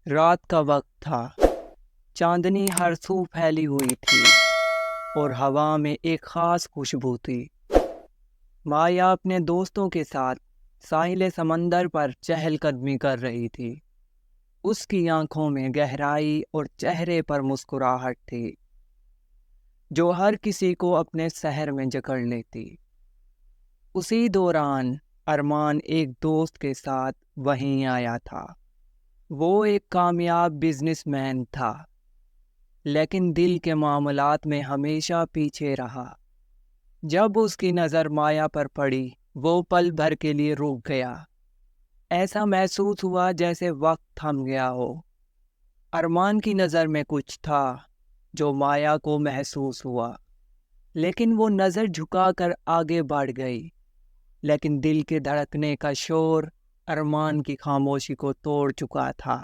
رات کا وقت تھا، چاندنی ہر سو پھیلی ہوئی تھی اور ہوا میں ایک خاص خوشبو تھی۔ مایا اپنے دوستوں کے ساتھ ساحل سمندر پر چہل قدمی کر رہی تھی۔ اس کی آنکھوں میں گہرائی اور چہرے پر مسکراہٹ تھی جو ہر کسی کو اپنے سحر میں جکڑ لیتی۔ اسی دوران ارمان ایک دوست کے ساتھ وہیں آیا تھا۔ وہ ایک کامیاب بزنس مین تھا، لیکن دل کے معاملات میں ہمیشہ پیچھے رہا۔ جب اس کی نظر مایا پر پڑی، وہ پل بھر کے لیے رک گیا۔ ایسا محسوس ہوا جیسے وقت تھم گیا ہو۔ ارمان کی نظر میں کچھ تھا جو مایا کو محسوس ہوا، لیکن وہ نظر جھکا کر آگے بڑھ گئی۔ لیکن دل کے دھڑکنے کا شور ارمان کی خاموشی کو توڑ چکا تھا۔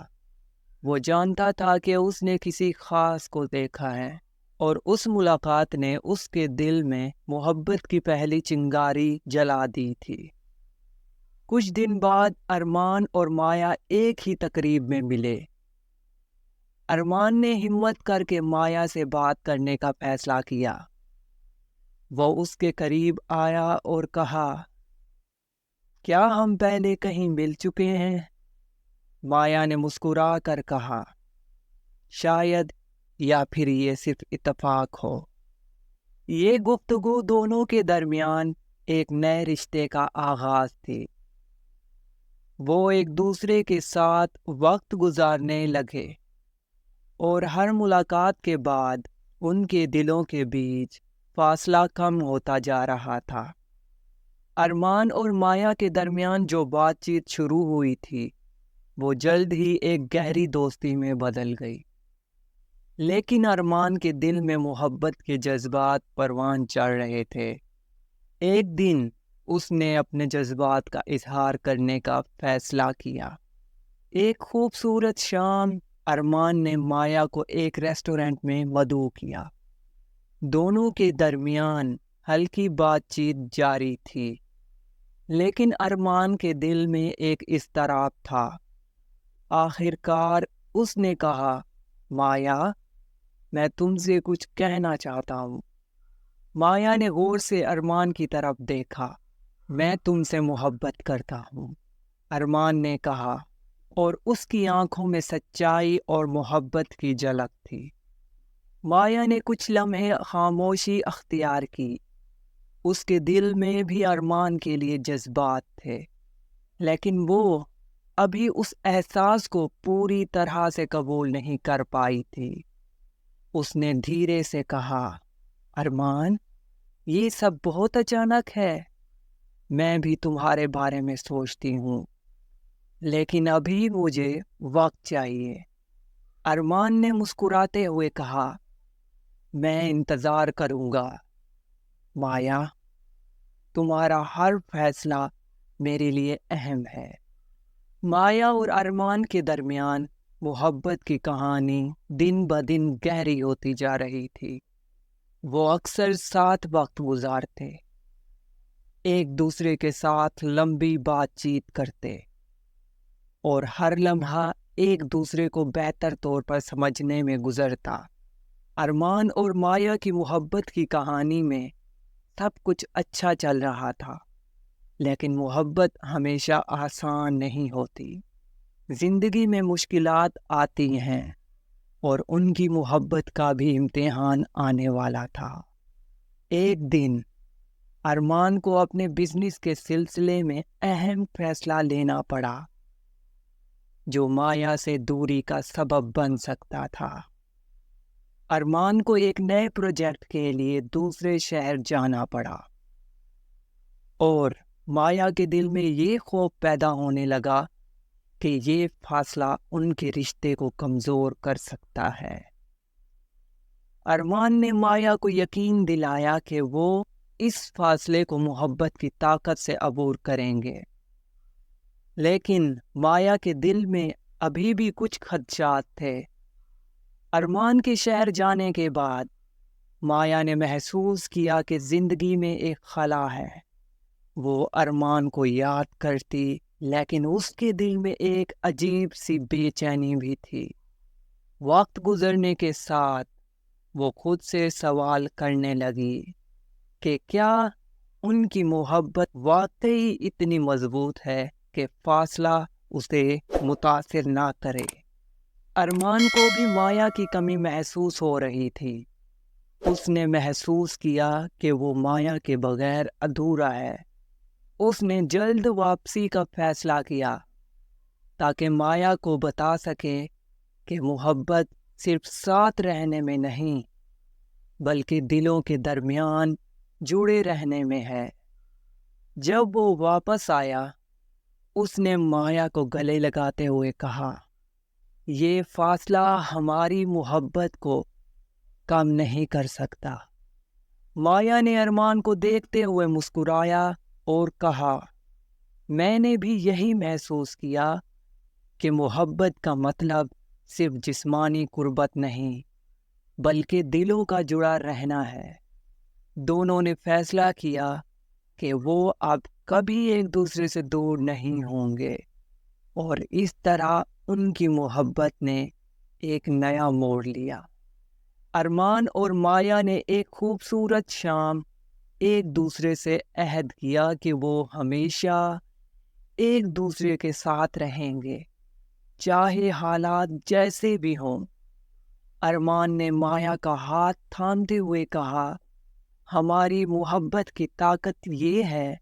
وہ جانتا تھا کہ اس نے کسی خاص کو دیکھا ہے، اور اس ملاقات نے اس کے دل میں محبت کی پہلی چنگاری جلا دی تھی۔ کچھ دن بعد ارمان اور مایا ایک ہی تقریب میں ملے۔ ارمان نے ہمت کر کے مایا سے بات کرنے کا فیصلہ کیا۔ وہ اس کے قریب آیا اور کہا، کیا ہم پہلے کہیں مل چکے ہیں؟ مایا نے مسکرا کر کہا، شاید، یا پھر یہ صرف اتفاق ہو۔ یہ گفتگو دونوں کے درمیان ایک نئے رشتے کا آغاز تھی۔ وہ ایک دوسرے کے ساتھ وقت گزارنے لگے، اور ہر ملاقات کے بعد ان کے دلوں کے بیچ فاصلہ کم ہوتا جا رہا تھا۔ ارمان اور مایا کے درمیان جو بات چیت شروع ہوئی تھی، وہ جلد ہی ایک گہری دوستی میں بدل گئی۔ لیکن ارمان کے دل میں محبت کے جذبات پروان چڑھ رہے تھے۔ ایک دن اس نے اپنے جذبات کا اظہار کرنے کا فیصلہ کیا۔ ایک خوبصورت شام ارمان نے مایا کو ایک ریسٹورنٹ میں مدعو کیا۔ دونوں کے درمیان ہلکی بات چیت جاری تھی، لیکن ارمان کے دل میں ایک اضطراب تھا۔ آخر کار اس نے کہا، مایا، میں تم سے کچھ کہنا چاہتا ہوں۔ مایا نے غور سے ارمان کی طرف دیکھا۔ میں تم سے محبت کرتا ہوں، ارمان نے کہا، اور اس کی آنکھوں میں سچائی اور محبت کی جھلک تھی۔ مایا نے کچھ لمحے خاموشی اختیار کی۔ اس کے دل میں بھی ارمان کے لیے جذبات تھے، لیکن وہ ابھی اس احساس کو پوری طرح سے قبول نہیں کر پائی تھی۔ اس نے دھیرے سے کہا، ارمان، یہ سب بہت اچانک ہے۔ میں بھی تمہارے بارے میں سوچتی ہوں، لیکن ابھی مجھے وقت چاہیے۔ ارمان نے مسکراتے ہوئے کہا، میں انتظار کروں گا۔ مایا، تمہارا ہر فیصلہ میرے لیے اہم ہے۔ مایا اور ارمان کے درمیان محبت کی کہانی دن بدن گہری ہوتی جا رہی تھی۔ وہ اکثر ساتھ وقت گزارتے، ایک دوسرے کے ساتھ لمبی بات چیت کرتے، اور ہر لمحہ ایک دوسرے کو بہتر طور پر سمجھنے میں گزرتا۔ ارمان اور مایا کی محبت کی کہانی میں سب کچھ اچھا چل رہا تھا، لیکن محبت ہمیشہ آسان نہیں ہوتی۔ زندگی میں مشکلات آتی ہیں، اور ان کی محبت کا بھی امتحان آنے والا تھا۔ ایک دن ارمان کو اپنے بزنس کے سلسلے میں اہم فیصلہ لینا پڑا، جو مایا سے دوری کا سبب بن سکتا تھا۔ ارمان کو ایک نئے پروجیکٹ کے لیے دوسرے شہر جانا پڑا، اور مایا کے دل میں یہ خوف پیدا ہونے لگا کہ یہ فاصلہ ان کے رشتے کو کمزور کر سکتا ہے۔ ارمان نے مایا کو یقین دلایا کہ وہ اس فاصلے کو محبت کی طاقت سے عبور کریں گے، لیکن مایا کے دل میں ابھی بھی کچھ خدشات تھے۔ ارمان کے شہر جانے کے بعد مایا نے محسوس کیا کہ زندگی میں ایک خلا ہے۔ وہ ارمان کو یاد کرتی لیکن اس کے دل میں ایک عجیب سی بے چینی بھی تھی۔ وقت گزرنے کے ساتھ وہ خود سے سوال کرنے لگی کہ کیا ان کی محبت واقعی اتنی مضبوط ہے کہ فاصلہ اسے متاثر نہ کرے۔ ارمان کو بھی مایا کی کمی محسوس ہو رہی تھی۔ اس نے محسوس کیا کہ وہ مایا کے بغیر ادھورا ہے۔ اس نے جلد واپسی کا فیصلہ کیا تاکہ مایا کو بتا سکے کہ محبت صرف ساتھ رہنے میں نہیں بلکہ دلوں کے درمیان جڑے رہنے میں ہے۔ جب وہ واپس آیا اس نے مایا کو گلے لگاتے ہوئے کہا، یہ فاصلہ ہماری محبت کو کم نہیں کر سکتا۔ مایا نے ارمان کو دیکھتے ہوئے مسکرایا اور کہا، میں نے بھی یہی محسوس کیا کہ محبت کا مطلب صرف جسمانی قربت نہیں بلکہ دلوں کا جڑا رہنا ہے۔ دونوں نے فیصلہ کیا کہ وہ اب کبھی ایک دوسرے سے دور نہیں ہوں گے، اور اس طرح ان کی محبت نے ایک نیا موڑ لیا۔ ارمان اور مایا نے ایک خوبصورت شام ایک دوسرے سے عہد کیا کہ وہ ہمیشہ ایک دوسرے کے ساتھ رہیں گے، چاہے حالات جیسے بھی ہوں۔ ارمان نے مایا کا ہاتھ تھامتے ہوئے کہا، ہماری محبت کی طاقت یہ ہے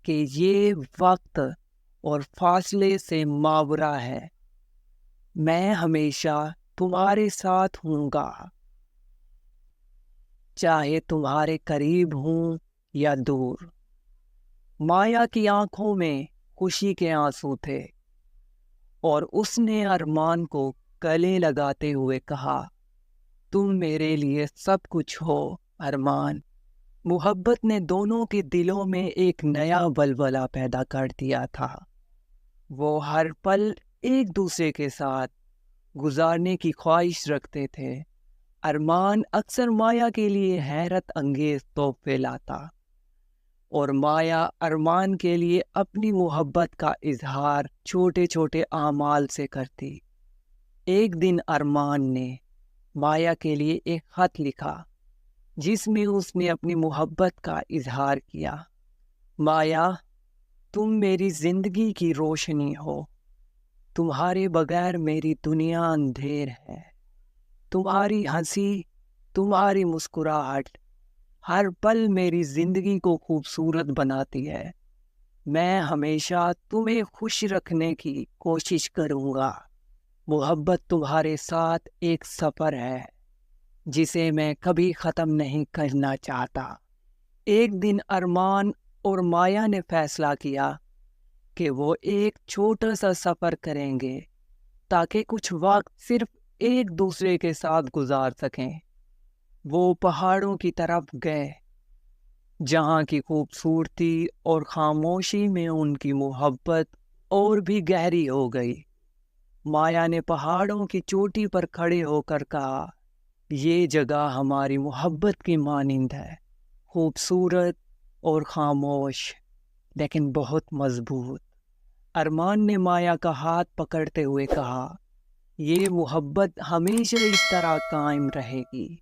کہ یہ وقت اور فاصلے سے ماورا ہے۔ میں ہمیشہ تمہارے ساتھ ہوں گا، چاہے تمہارے قریب ہوں یا دور۔ مایا کی آنکھوں میں خوشی کے آنسو تھے اور اس نے ارمان کو گلے لگاتے ہوئے کہا، تم میرے لیے سب کچھ ہو ارمان۔ محبت نے دونوں کے دلوں میں ایک نیا ولولہ پیدا کر دیا تھا۔ وہ ہر پل ایک دوسرے کے ساتھ گزارنے کی خواہش رکھتے تھے۔ ارمان اکثر مایا کے لیے حیرت انگیز تحفے لاتا اور مایا ارمان کے لیے اپنی محبت کا اظہار چھوٹے چھوٹے اعمال سے کرتی۔ ایک دن ارمان نے مایا کے لیے ایک خط لکھا جس میں اس نے اپنی محبت کا اظہار کیا۔ مایا، تم میری زندگی کی روشنی ہو، تمہارے بغیر میری دنیا اندھیر ہے۔ تمہاری ہنسی، تمہاری مسکراہٹ ہر پل میری زندگی کو خوبصورت بناتی ہے۔ میں ہمیشہ تمہیں خوش رکھنے کی کوشش کروں گا۔ محبت تمہارے ساتھ ایک سفر ہے جسے میں کبھی ختم نہیں کرنا چاہتا۔ ایک دن ارمان اور مایا نے فیصلہ کیا کہ وہ ایک چھوٹا سا سفر کریں گے تاکہ کچھ وقت صرف ایک دوسرے کے ساتھ گزار سکیں۔ وہ پہاڑوں کی طرف گئے جہاں کی خوبصورتی اور خاموشی میں ان کی محبت اور بھی گہری ہو گئی۔ مایا نے پہاڑوں کی چوٹی پر کھڑے ہو کر کہا، یہ جگہ ہماری محبت کی مانند ہے، خوبصورت اور خاموش لیکن بہت مضبوط۔ ارمان نے مایا کا ہاتھ پکڑتے ہوئے کہا، یہ محبت ہمیشہ اس طرح قائم رہے گی۔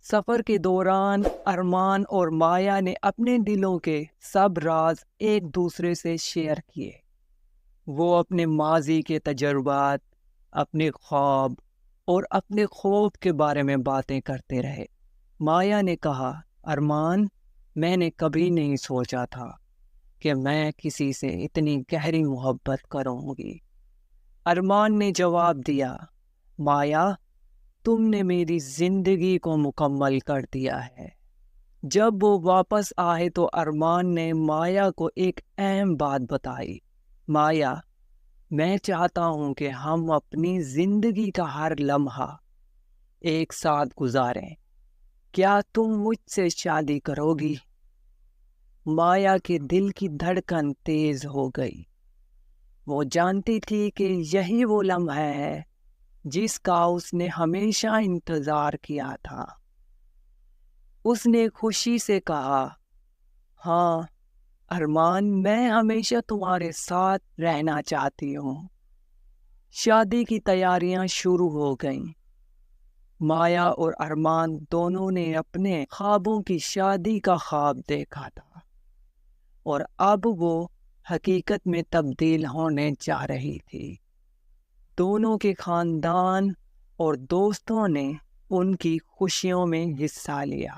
سفر کے دوران ارمان اور مایا نے اپنے دلوں کے سب راز ایک دوسرے سے شیئر کیے۔ وہ اپنے ماضی کے تجربات، اپنے خواب اور اپنے خوف کے بارے میں باتیں کرتے رہے۔ مایا نے کہا، ارمان، میں نے کبھی نہیں سوچا تھا کہ میں کسی سے اتنی گہری محبت کروں گی۔ ارمان نے جواب دیا، مایا، تم نے میری زندگی کو مکمل کر دیا ہے۔ جب وہ واپس آئے تو ارمان نے مایا کو ایک اہم بات بتائی، مایا، میں چاہتا ہوں کہ ہم اپنی زندگی کا ہر لمحہ ایک ساتھ گزاریں۔ کیا تم مجھ سے شادی کرو گی؟ مایا کے دل کی دھڑکن تیز ہو گئی۔ وہ جانتی تھی کہ یہی وہ لمحہ ہے جس کا اس نے ہمیشہ انتظار کیا تھا۔ اس نے خوشی سے کہا، ہاں، ارمان میں ہمیشہ تمہارے ساتھ رہنا چاہتی ہوں۔ شادی کی تیاریاں شروع ہو گئیں۔ مایا اور ارمان دونوں نے اپنے خوابوں کی شادی کا خواب دیکھا تھا، اور اب وہ حقیقت میں تبدیل ہونے جا رہی تھی۔ دونوں کے خاندان اور دوستوں نے ان کی خوشیوں میں حصہ لیا،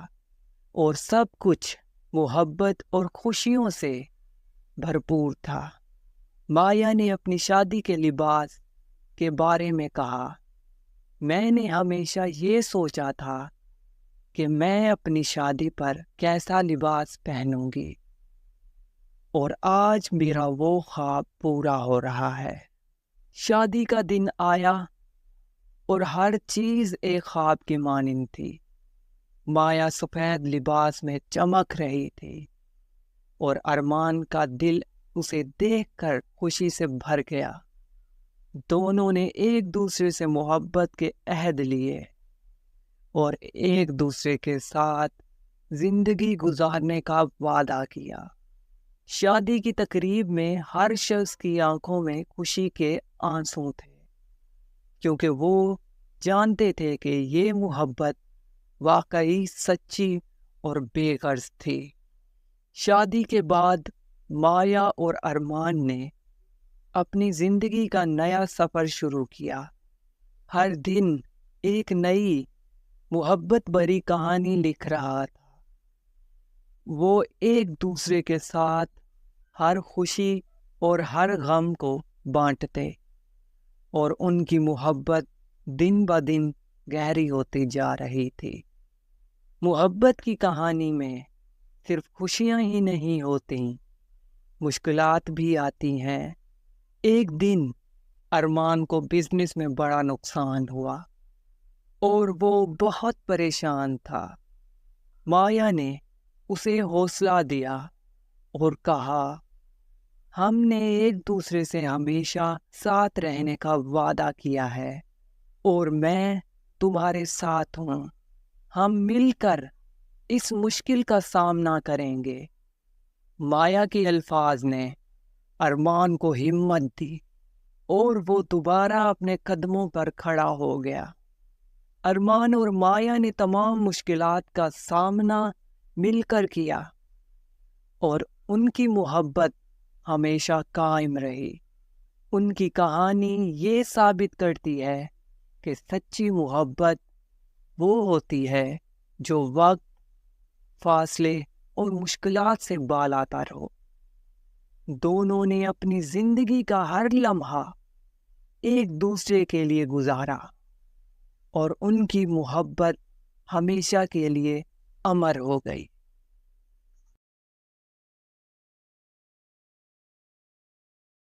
اور سب کچھ محبت اور خوشیوں سے بھرپور تھا۔ مایا نے اپنی شادی کے لباس کے بارے میں کہا، میں نے ہمیشہ یہ سوچا تھا کہ میں اپنی شادی پر کیسا لباس پہنوں گی، اور آج میرا وہ خواب پورا ہو رہا ہے۔ شادی کا دن آیا اور ہر چیز ایک خواب کی مانند تھی۔ مایا سفید لباس میں چمک رہی تھی، اور ارمان کا دل اسے دیکھ کر خوشی سے بھر گیا۔ دونوں نے ایک دوسرے سے محبت کے عہد لیے اور ایک دوسرے کے ساتھ زندگی گزارنے کا وعدہ کیا۔ شادی کی تقریب میں ہر شخص کی آنکھوں میں خوشی کے آنسو تھے، کیونکہ وہ جانتے تھے کہ یہ محبت واقعی سچی اور بے غرض تھی۔ شادی کے بعد مایا اور ارمان نے اپنی زندگی کا نیا سفر شروع کیا۔ ہر دن ایک نئی محبت بھری کہانی لکھ رہا تھا۔ وہ ایک دوسرے کے ساتھ ہر خوشی اور ہر غم کو بانٹتے، اور ان کی محبت دن بہ دن گہری ہوتی جا رہی تھی۔ محبت کی کہانی میں صرف خوشیاں ہی نہیں ہوتی، مشکلات بھی آتی ہیں۔ ایک دن ارمان کو بزنس میں بڑا نقصان ہوا، اور وہ بہت پریشان تھا۔ مایا نے اسے حوصلہ دیا اور کہا، ہم نے ایک دوسرے سے ہمیشہ ساتھ رہنے کا وعدہ کیا ہے، اور میں تمہارے ساتھ ہوں۔ ہم مل کر اس مشکل کا سامنا کریں گے۔ مایا کے الفاظ نے ارمان کو ہمت دی، اور وہ دوبارہ اپنے قدموں پر کھڑا ہو گیا۔ ارمان اور مایا نے تمام مشکلات کا سامنا مل کر کیا، اور ان کی محبت ہمیشہ قائم رہی۔ ان کی کہانی یہ ثابت کرتی ہے کہ سچی محبت وہ ہوتی ہے جو وقت، فاصلے اور مشکلات سے بالاتر ہو۔ دونوں نے اپنی زندگی کا ہر لمحہ ایک دوسرے کے لیے گزارا، اور ان کی محبت ہمیشہ کے لیے امر ہو گئی۔